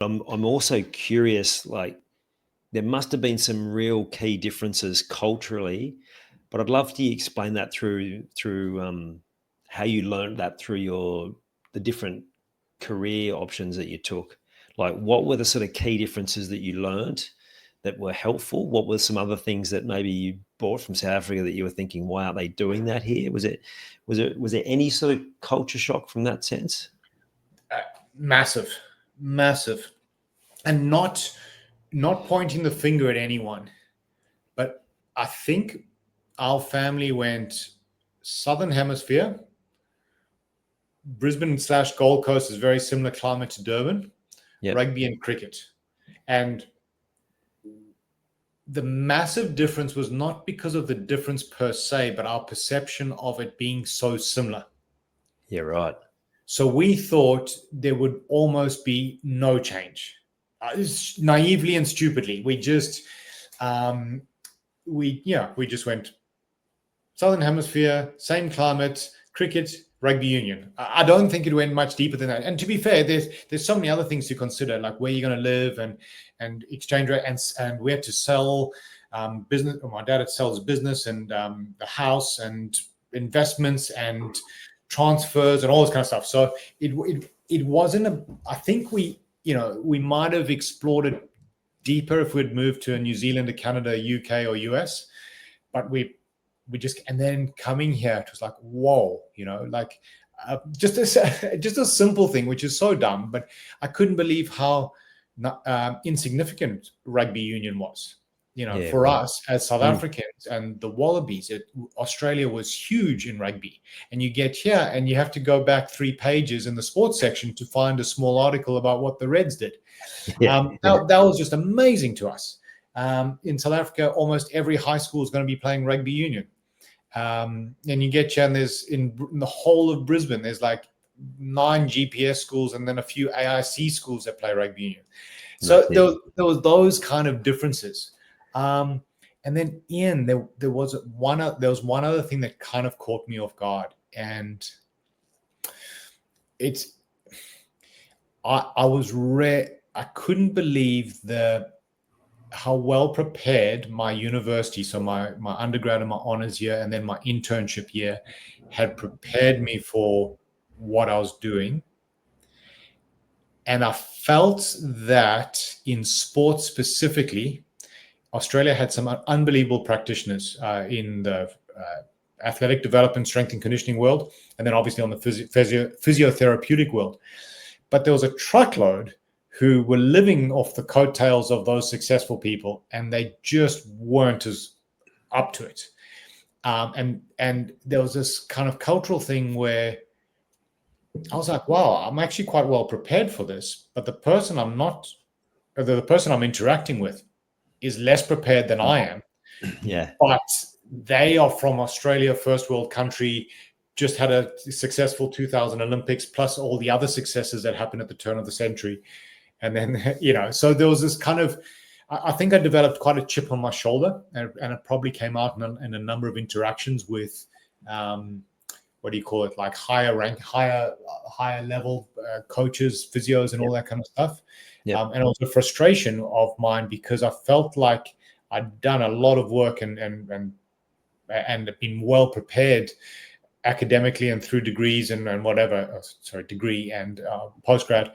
I'm also curious, like there must have been some real key differences culturally, but I'd love to explain that through how you learned that through the different career options that you took. Like, what were the sort of key differences that you learned that were helpful? What were some other things that maybe you brought from South Africa that you were thinking, "Why aren't they doing that here?" Was there any sort of culture shock from that sense? Massive, massive, and not pointing the finger at anyone, but I think our family went Southern Hemisphere. Brisbane / Gold Coast is very similar climate to Durban, Yeah. rugby and cricket. And the massive difference was not because of the difference per se, but our perception of it being so similar. Yeah, right. So we thought there would almost be no change. Naively and stupidly, we just went Southern Hemisphere, same climate, cricket, rugby union. I don't think it went much deeper than that. And to be fair, there's so many other things to consider, like where you're going to live and exchange rate, and we had to sell business. My dad had sells business and the house and investments and transfers and all this kind of stuff. So it wasn't I think we might have explored it deeper if we'd moved to New Zealand, or Canada, UK, or US, but we just, and then coming here, it was like, whoa, like just a simple thing, which is so dumb, but I couldn't believe how insignificant rugby union was. For us as South Africans and the Wallabies, Australia was huge in rugby. And you get here and you have to go back 3 pages in the sports section to find a small article about what the Reds did. That was just amazing to us. In South Africa, almost every high school is going to be playing rugby union. And you get here, and there's in the whole of Brisbane, there's like 9 GPS schools and then a few AIC schools that play rugby union. So there was those kind of differences. And then Ian, there was one other thing that kind of caught me off guard, and I couldn't believe how well prepared my university, so my undergrad and my honors year, and then my internship year, had prepared me for what I was doing. And I felt that in sports specifically, Australia had some unbelievable practitioners in the athletic development, strength and conditioning world, and then obviously on the physiotherapeutic world. But there was a truckload who were living off the coattails of those successful people, and they just weren't as up to it. And there was this kind of cultural thing where I was like, wow, I'm actually quite well prepared for this, but the person I'm interacting with is less prepared than I am. Yeah. But they are from Australia, first world country, just had a successful 2000 Olympics, plus all the other successes that happened at the turn of the century. And then, so there was this kind of, I think I developed quite a chip on my shoulder, and it probably came out in a number of interactions with, what do you call it? Like higher level coaches, physios, and all that kind of stuff. And it was a frustration of mine because I felt like I'd done a lot of work and been well prepared academically and through degrees and whatever. Degree and postgrad.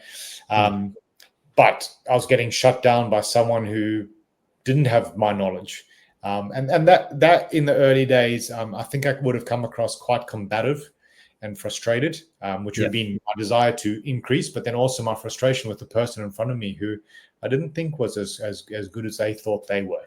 But I was getting shut down by someone who didn't have my knowledge. And that in the early days, I think I would have come across quite combative and frustrated, which would have been my desire to increase, but then also my frustration with the person in front of me who I didn't think was as good as they thought they were.